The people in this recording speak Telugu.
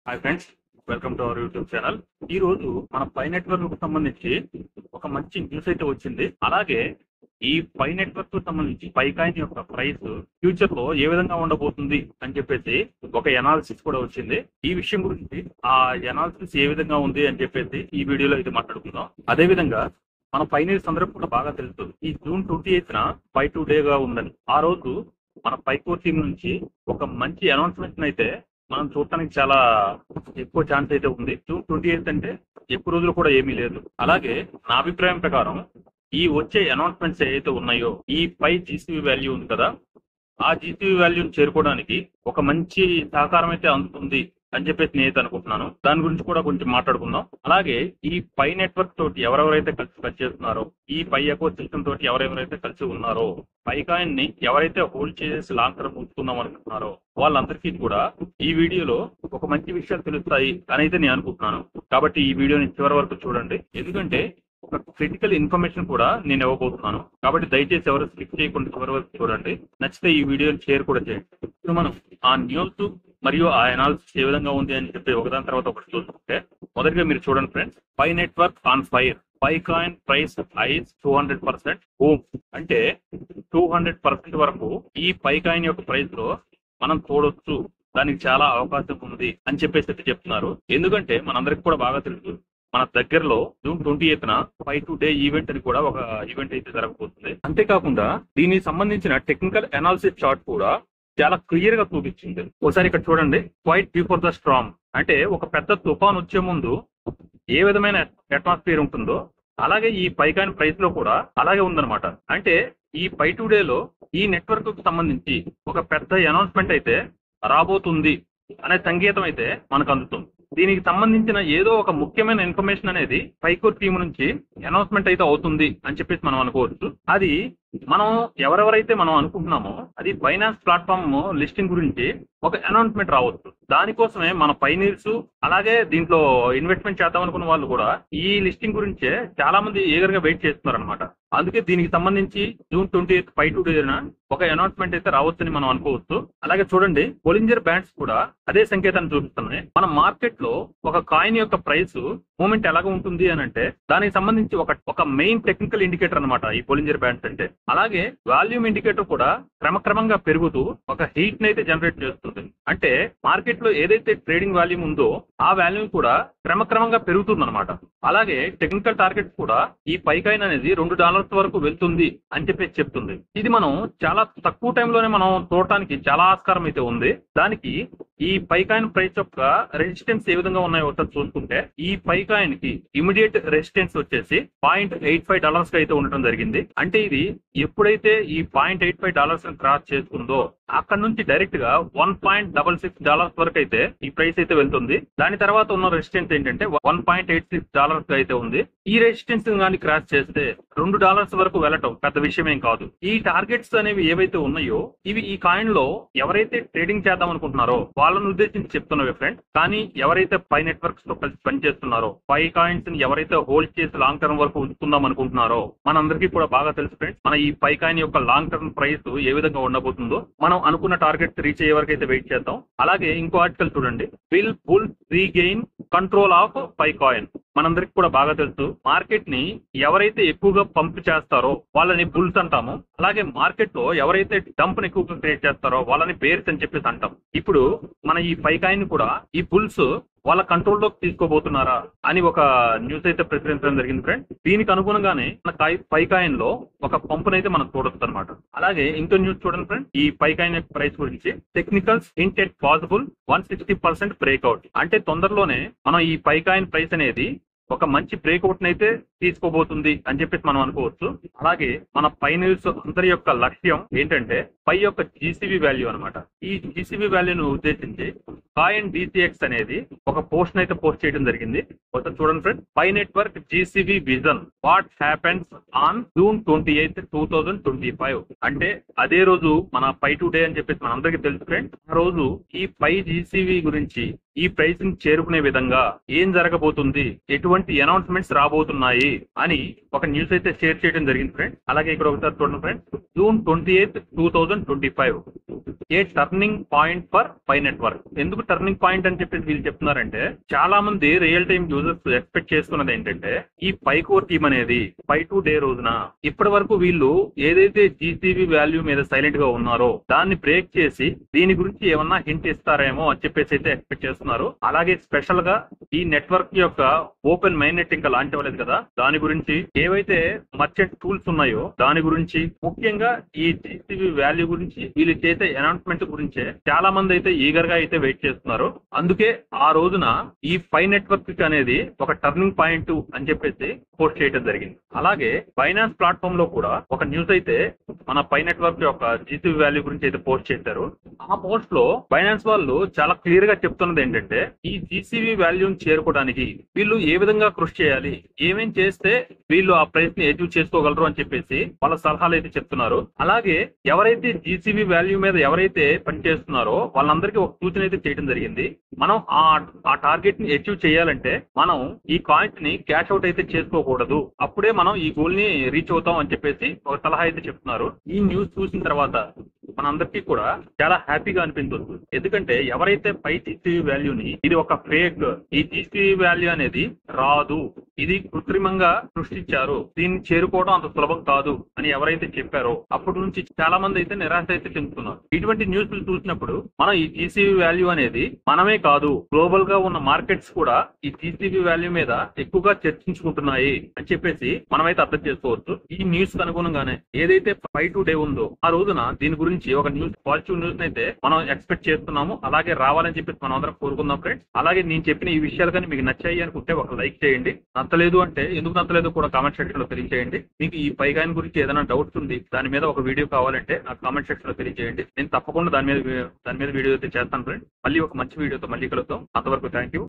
Hi friends, welcome to our YouTube channel. ఈ రోజు మన పై నెట్వర్క్ కు సంబంధించి ఒక మంచి న్యూస్ అయితే వచ్చింది. అలాగే ఈ పై నెట్వర్క్ కు సంబంధించి పై కాయిన్ యొక్క ప్రైస్ ఫ్యూచర్ లో ఏ విధంగా ఉండబోతుంది అని చెప్పేసి ఒక ఎనాలిసిస్ కూడా వచ్చింది. ఈ విషయం గురించి ఆ ఎనాలిసిస్ ఏ విధంగా ఉంది అని చెప్పేసి ఈ వీడియోలో అయితే మాట్లాడుకుందాం. అదే విధంగా మన పైనీర్స్ అందరూ కూడా బాగా తెలుసు, ఈ జూన్ 28న పై టు డే గా ఉందని. ఆ రోజు మన పైకోర్ టీం నుంచి ఒక మంచి అనౌన్స్మెంట్ అయితే మనం చూడటానికి చాలా ఎక్కువ ఛాన్స్ అయితే ఉంది. జూన్ 28 అంటే ఎక్కువ రోజులు కూడా ఏమీ లేదు. అలాగే నా అభిప్రాయం ప్రకారం ఈ వచ్చే అనౌన్స్మెంట్స్ ఏవైతే ఉన్నాయో, ఈ పై జీసీబీ వాల్యూ ఉంది కదా, ఆ జీసీబీ వాల్యూని చేరుకోవడానికి ఒక మంచి సహకారం అయితే అందుతుంది అని చెప్పేసి నేనైతే అనుకుంటున్నాను. దాని గురించి కూడా కొంచెం మాట్లాడుకుందాం. అలాగే ఈ పై నెట్వర్క్ తోటి ఎవరెవరైతే కలిసి పనిచేస్తున్నారో, ఈ పై ఎకో సిస్టమ్ తోటి ఎవరెవరైతే కలిసి ఉన్నారో, పై కాయిన్ ని ఎవరైతే హోల్డ్ చేసి లాంగ్ టర్మ్ ఉంచుకుందాం అనుకుంటున్నారో వాళ్ళందరికీ కూడా ఈ వీడియోలో ఒక మంచి విషయాలు తెలుస్తాయి అని అయితే నేను అనుకుంటున్నాను. కాబట్టి ఈ వీడియోని చివరి వరకు చూడండి, ఎందుకంటే ఒక క్రిటికల్ ఇన్ఫర్మేషన్ కూడా నేను ఇవ్వబోతున్నాను. కాబట్టి దయచేసి ఎవరు స్కిప్ చేయకుండా చివరి వరకు చూడండి. నచ్చితే ఈ వీడియోని షేర్ కూడా చేయండి. ఇప్పుడు మనం ఆ న్యూస్ మరియు ఆ అనాలిసిస్ ఏ విధంగా ఉంది అని చెప్పి ఒకదాని తర్వాత ఒకటి చూసుకుంటే, మొదటిగా మీరు చూడండి friends, Pi Network on fire, Pi coin price highs 200%. Boom అంటే 200% వరకు ఈ పై కాయిన్ యొక్క ప్రైస్ లో మనం చూడొచ్చు. దానికి చాలా అవకాశం ఉంది అని చెప్పేసి అయితే చెప్తున్నారు. ఎందుకంటే మనందరికి కూడా బాగా తెలుసు, మన దగ్గరలో జూన్ 28న పై టు డే ఈవెంట్ అని కూడా ఒక ఈవెంట్ అయితే జరగబోతుంది. అంతేకాకుండా దీనికి సంబంధించిన టెక్నికల్ అనాలిసిస్ చార్ట్ కూడా చాలా క్లియర్ గా చూపించింది. ఒకసారి ఇక్కడ చూడండి, క్వైట్ బిఫోర్ ద స్ట్రామ్ అంటే ఒక పెద్ద తుఫాన్ వచ్చే ముందు ఏ విధమైన అట్మాస్ఫియర్ ఉంటుందో అలాగే ఈ పైకాయిన్ ప్రైస్ లో కూడా అలాగే ఉందన్నమాట. అంటే ఈ పై టు డే లో ఈ నెట్వర్క్ కు సంబంధించి ఒక పెద్ద అనౌన్స్మెంట్ అయితే రాబోతుంది అనే సంకేతం అయితే మనకు అందుతుంది. దీనికి సంబంధించిన ఏదో ఒక ముఖ్యమైన ఇన్ఫర్మేషన్ అనేది పైకోర్ టీం నుంచి అనౌన్స్మెంట్ అయితే అవుతుంది అని చెప్పేసి మనం అనుకోవచ్చు. అది మనం ఎవరెవరైతే మనం అనుకుంటున్నామో అది బైనాన్స్ ప్లాట్ఫామ్ లిస్టింగ్ గురించి ఒక అనౌన్స్మెంట్ రావచ్చు. దానికోసమే మన పైనీర్స్ అలాగే దీంట్లో ఇన్వెస్ట్మెంట్ చేద్దాం అనుకున్న వాళ్ళు కూడా ఈ లిస్టింగ్ గురించే చాలా మంది ఈగర్ గా వెయిట్ చేస్తున్నారు అనమాట. అందుకే దీనికి సంబంధించి జూన్ 28 పై టు డేన ఒక అనౌన్స్మెంట్ అయితే రావచ్చని మనం అనుకోవచ్చు. అలాగే చూడండి, బొలింజర్ బ్యాండ్స్ కూడా అదే సంకేతాన్ని చూపిస్తున్నాయి. మన మార్కెట్ లో ఒక కాయిన్ యొక్క ప్రైస్ మూమెంట్ ఎలాగ ఉంటుంది అని అంటే దానికి సంబంధించి ఒక మెయిన్ టెక్నికల్ ఇండికేటర్ అనమాట ఈ బొలింజర్ బ్యాండ్స్ అంటే. అలాగే వాల్యూమ్ ఇండికేటర్ కూడా క్రమక్రమంగా పెరుగుతూ ఒక హీట్ ని అయితే జనరేట్ చేస్తుంది. అంటే మార్కెట్ లో ఏదైతే ట్రేడింగ్ వాల్యూమ్ ఉందో ఆ వాల్యూమ్ కూడా క్రమక్రమంగా పెరుగుతుంది అనమాట. అలాగే టెక్నికల్ టార్గెట్ కూడా ఈ పైకాయిన్ అనేది $2 వరకు వెళ్తుంది అని చెప్పేసి చెప్తుంది. ఇది మనం చాలా తక్కువ టైంలోనే మనం చూడటానికి చాలా ఆస్కారం అయితే ఉంది. దానికి ఈ పైకాయిన్ ప్రైస్ యొక్క రెసిస్టెన్స్ ఏ విధంగా ఉన్నాయో ఒకసారి చూసుకుంటే, ఈ పైకాయిన్ కి ఇమిడియట్ రెసిస్టెన్స్ వచ్చేసి $0.85 అయితే ఉండటం జరిగింది. అంటే ఇది ఎప్పుడైతే ఈ $0.85 క్రాస్ చేసుకుందో అక్కడ నుంచి డైరెక్ట్ గా $1.66 వరకు అయితే ఈ ప్రైస్ అయితే వెళ్తుంది. దాని తర్వాత ఉన్న రెసిస్టెన్స్ ఏంటంటే $1.86 అయితే ఉంది. ఈ రెసిస్టెన్స్ కానీ క్రాస్ చేస్తే $2 వరకు వెళ్ళటం పెద్ద విషయం ఏం కాదు. ఈ టార్గెట్స్ అనేవి ఏవైతే ఉన్నాయో ఇవి ఈ కాయిన్ లో ఎవరైతే ట్రేడింగ్ చేద్దాం అనుకుంటున్నారో వాళ్ళని ఉద్దేశించి చెప్తున్నవి ఫ్రెండ్. కానీ ఎవరైతే పై నెట్వర్క్స్ తో కలిసి పనిచేస్తున్నారో, పై కాయిన్స్ ని ఎవరైతే హోల్డ్ చేసి లాంగ్ టర్మ్ వరకు ఉంచుకుందాం అనుకుంటున్నారో మనందరికీ కూడా బాగా తెలుసు ఫ్రెండ్స్, మన ఈ పై కాయిన్ యొక్క లాంగ్ టర్మ్ ప్రైస్ ఏ విధంగా ఉండబోతుందో. మనం అనుకున్న టార్గెట్ రీచ్ అయ్యే వరకు అయితే వెయిట్ చేద్దాం. అలాగే ఇంకో ఆర్టికల్ చూడండి, will bull regain control of Pi coin. మనందరికి కూడా బాగా తెలుసు, మార్కెట్ ని ఎవరైతే ఎక్కువగా పంప్ చేస్తారో వాళ్ళని బుల్స్ అంటాము. అలాగే మార్కెట్ లో ఎవరైతే డంప్ ని ఎక్కువగా క్రియేట్ చేస్తారో వాళ్ళని బేర్స్ అని చెప్పేసి అంటాం. ఇప్పుడు మన ఈ పై కాయిన్ కూడా ఈ బుల్స్ వాళ్ళ కంట్రోల్ లోకి తీసుకోబోతున్నారా అని ఒక న్యూస్ అయితే ప్రచురించడం జరిగింది ఫ్రెండ్. దీనికి అనుగుణంగానే మన పై కాయిన్ లో ఒక పంపునైతే మనం చూడొచ్చు అనమాట. అలాగే ఇంకో న్యూస్ చూడండి ఫ్రెండ్, ఈ పై కాయిన్ యొక్క ప్రైస్ గురించి, technicals hint at possible 160% breakout. అంటే తొందరలోనే మనం ఈ పై కాయిన్ ప్రైస్ అనేది ఒక మంచి బ్రేక్అవుట్ అయితే తీసుకోబోతుంది అని చెప్పేసి మనం అనుకోవచ్చు. అలాగే మన పైనీర్స్ అందరి యొక్క లక్ష్యం ఏంటంటే పై యొక్క జీసీబీ వాల్యూ అనమాట. ఈ జీసీబీ వాల్యూను ఉద్దేశించి కాయిన్ DCX అనేది ఒక పోస్ట్ అయితే పోస్ట్ చేయడం జరిగింది. ఒకసారి చూడండి friend, Pi Network GCB vision what happens on June 28, 2025. అంటే అదే రోజు మన పై టు డే అని చెప్పేసి మన అందరికీ తెలుసు ఫ్రెండ్. ఆ రోజు ఈ పై జీసీబీ గురించి ఈ ప్రైస్ ని చేరుకునే విధంగా ఏం జరగబోతుంది, ఎటువంటి అనౌన్స్మెంట్స్ రాబోతున్నాయి ఉంది అని ఒక న్యూస్ అయితే షేర్ చేయడం జరిగింది ఫ్రెండ్. అలాగే ఇక్కడ ఒకసారి చూడండి friend, June 28, 2025 a turning point for Pi Network. ఎందుకు టర్నింగ్ పాయింట్ అని చెప్పేసి వీళ్ళు చెప్తున్నారంటే, చాలా మంది రియల్ టైమ్ యూజర్స్ ఎక్స్పెక్ట్ చేసుకున్నది ఏంటంటే, ఈ పైకోర్ టీమ్ అనేది 5 డే రోజున ఇప్పటి వరకు వీళ్ళు ఏదైతే జీసీబీ వాల్యూ మీద సైలెంట్ గా ఉన్నారో దాన్ని బ్రేక్ చేసి దీని గురించి ఏమన్నా హింట్ ఇస్తారేమో అని చెప్పేసి అయితే ఎక్స్పెక్ట్ చేస్తున్నారు. అలాగే స్పెషల్ గా ఈ నెట్వర్క్ యొక్క ఓపెన్ మైన్ నెట్ ఇంకా లాంచ్ అవ్వలేదు కదా, దాని గురించి ఏవైతే మర్చెంట్ టూల్స్ ఉన్నాయో దాని గురించి, ముఖ్యంగా ఈ జీసీబీ వాల్యూ గురించి వీళ్ళు చేసే అనౌన్స్మెంట్ గురించే చాలా మంది అయితే ఈగర్ గా అయితే వెయిట్ చేస్తున్నారు. అందుకే ఆ రోజున ఈ పై నెట్వర్క్ అనేది ఒక టర్నింగ్ పాయింట్ అని చెప్పేసి పోస్ట్ చేయడం జరిగింది. అలాగే ఫైనాన్స్ ప్లాట్ఫామ్ లో కూడా ఒక న్యూస్ అయితే మన పై నెట్వర్క్ యొక్క జీసీబీ వాల్యూ గురించి అయితే పోస్ట్ చేశారు. ఆ పోస్ట్ లో ఫైనాన్స్ వాళ్ళు చాలా క్లియర్ గా చెప్తున్నది ఏంటంటే, ఈ జీసీబీ వాల్యూని చేరుకోవడానికి వీళ్ళు ఏ విధంగా కృషి చేయాలి, ఏమేం చేస్తే వీళ్ళు ఆ ప్రైస్ ని అచీవ్ చేసుకోగలరు అని చెప్పేసి వాళ్ళ సలహాలు అయితే చెప్తున్నారు. అలాగే ఎవరైతే జీసీబీ వాల్యూ మీద ఎవరైతే పనిచేస్తున్నారో వాళ్ళందరికీ ఒక సూచన అయితే చేయడం జరిగింది. మనం ఆ టార్గెట్ ని అచీవ్ చేయాలంటే మనం ఈ కాయిన్స్ ని క్యాష్ అవుట్ అయితే చేసుకోకూడదు, అప్పుడే మనం ఈ గోల్ ని రీచ్ అవుతాం అని చెప్పేసి ఒక సలహా అయితే చెప్తున్నారు. ఈ న్యూస్ చూసిన తర్వాత మనందరికీ కూడా చాలా హ్యాపీగా అనిపించవచ్చు. ఎందుకంటే ఎవరైతే పై జీసీబీ వాల్యూని ఇది ఒక ఫేక్, ఈ జీసీబీ వాల్యూ అనేది రాదు, ఇది కృత్రిమంగా సృష్టించారు, దీన్ని చేరుకోవడం అంత సులభం కాదు అని ఎవరైతే చెప్పారో అప్పటి నుంచి చాలా మంది అయితే నిరాశ అయితే చెందుతున్నారు. ఇటువంటి న్యూస్లు చూసినప్పుడు మనం ఈ జీసీబీ వాల్యూ అనేది మనమే కాదు, గ్లోబల్ గా ఉన్న మార్కెట్స్ కూడా ఈ జీసీబీ వాల్యూ మీద ఎక్కువగా చర్చించుకుంటున్నాయి అని చెప్పేసి మనమైతే అర్థం చేసుకోవచ్చు. ఈ న్యూస్ కు అనుగుణంగానే ఏదైతే 5 డే ఉందో ఆ రోజున దీని గురించి ఒక న్యూస్, పాజిటివ్ న్యూస్ అయితే మనం ఎక్స్పెక్ట్ చేస్తున్నాము. అలాగే రావాలని చెప్పేసి మనం అందరం కోరుకుందాం ఫ్రెండ్స్. అలాగే నేను చెప్పిన ఈ విషయాలు కానీ మీకు నచ్చాయి అనుకుంటే ఒక లైక్ చేయండి. నచ్చలేదు అంటే ఎందుకు నచ్చలేదు కూడా కామెంట్ సెక్షన్ లో తెలియజేయండి. మీకు ఈ పైకాయిన్ గురించి ఏదైనా డౌట్స్ ఉంది, దాని మీద ఒక వీడియో కావాలంటే నాకు కామెంట్ సెక్షన్ లో తెలియజేయండి. నేను తప్పకుండా దాని మీద వీడియో అయితే చేస్తాను ఫ్రెండ్స్. మళ్ళీ ఒక మంచి వీడియోతో మళ్ళీ కలుద్దాం. అంతవరకు థ్యాంక్ యూ.